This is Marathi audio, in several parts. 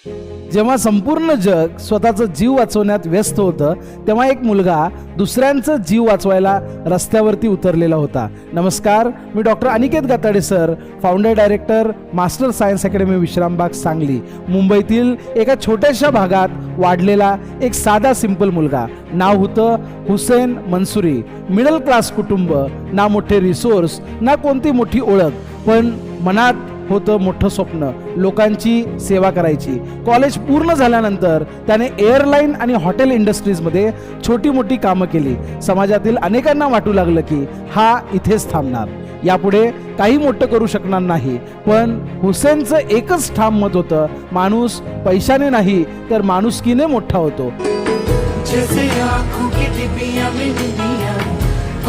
जेव्हा संपूर्ण जग स्वतःचा जीव वाचवण्यात व्यस्त होतं तेव्हा एक मुलगा दुसऱ्यांचा जीव वाचवायला रस्त्यावरती उतरलेला होता. नमस्कार, मी doctor Aniket Gatade sir, founder director, Master Science Academy Vishrambag Sangli. मुंबईतील एका छोट्याशा भागात वाढलेला एक साधा सिंपल मुलगा. नाव होतं हुसेन मंसुरी. मिडल क्लास कुटुंब, ना मोठे रिसोर्स, ना कोणती मोठी ओळख, पण मनात होतं मोठं स्वप्न, लोकांची सेवा करायची. कॉलेज पूर्ण झाल्यानंतर त्याने एअरलाईन आणि हॉटेल इंडस्ट्रीजमध्ये छोटी मोठी कामं केली. समाजातील अनेकांना वाटू लागलं की हा इथेच थांबणार, यापुढे काही मोठं करू शकणार नाही. पण हुसेनचं एकच ठाम मत होतं, माणूस पैशाने नाही तर माणुसकीने मोठा होतो. जैसे आँखों की डिबिया में निंदिया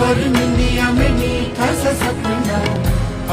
और निंदिया में मीठा सा सपना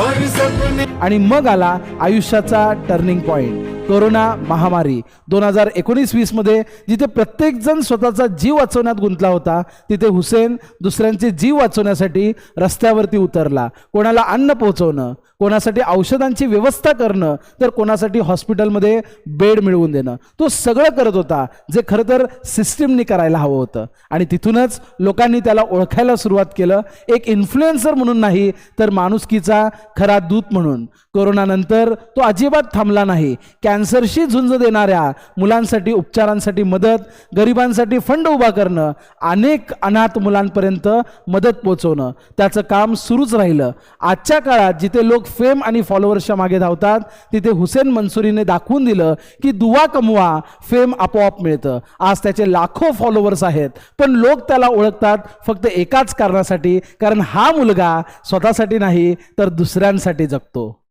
और सपने. आणि मग आला आयुष्याचा टर्निंग पॉइंट, कोरोना महामारी. 2019-20 मध्ये जिथे प्रत्येक जण स्वतःचा जीव वाचवण्यात गुंतला होता, तिथे हुसेन दुसऱ्यांचे जीव वाचवण्यासाठी रस्त्यावरती उतरला. कोणाला अन्न पोहोचवणं, कोणासाठी औषधांची व्यवस्था करणं, तर कोणासाठी हॉस्पिटलमध्ये बेड मिळवून देणं. तो सगळं करत होता जे खरं तर सिस्टीमनी करायला हवं होतं. आणि तिथूनच लोकांनी त्याला ओळखायला सुरुवात केलं, एक इन्फ्लुएन्सर म्हणून नाही तर माणुसकीचा खरा दूत म्हणून. कोरोनानंतर तो अजिबात थांबला नाही. कॅन्सरशी झुंज देणाऱ्या मुलांसाठी उपचारांसाठी मदत, गरिबांसाठी फंड उभा करणं, अनेक अनाथ मुलांपर्यंत मदत पोहोचवणं, त्याचं काम सुरूच राहिलं. आजच्या काळात जिथे लोक फेम आणि फॉलोअर्सच्या मागे धावतात, तिथे हुसेन मंसुरीने दाखवून दिलं की दुवा कमवा, फेम आपोआप मिळतं. आज त्याचे लाखो फॉलोअर्स आहेत, पण लोक त्याला ओळखतात फक्त एकाच कारणासाठी, कारण हा मुलगा स्वतःसाठी नाही तर दुसऱ्यांसाठी जगतो.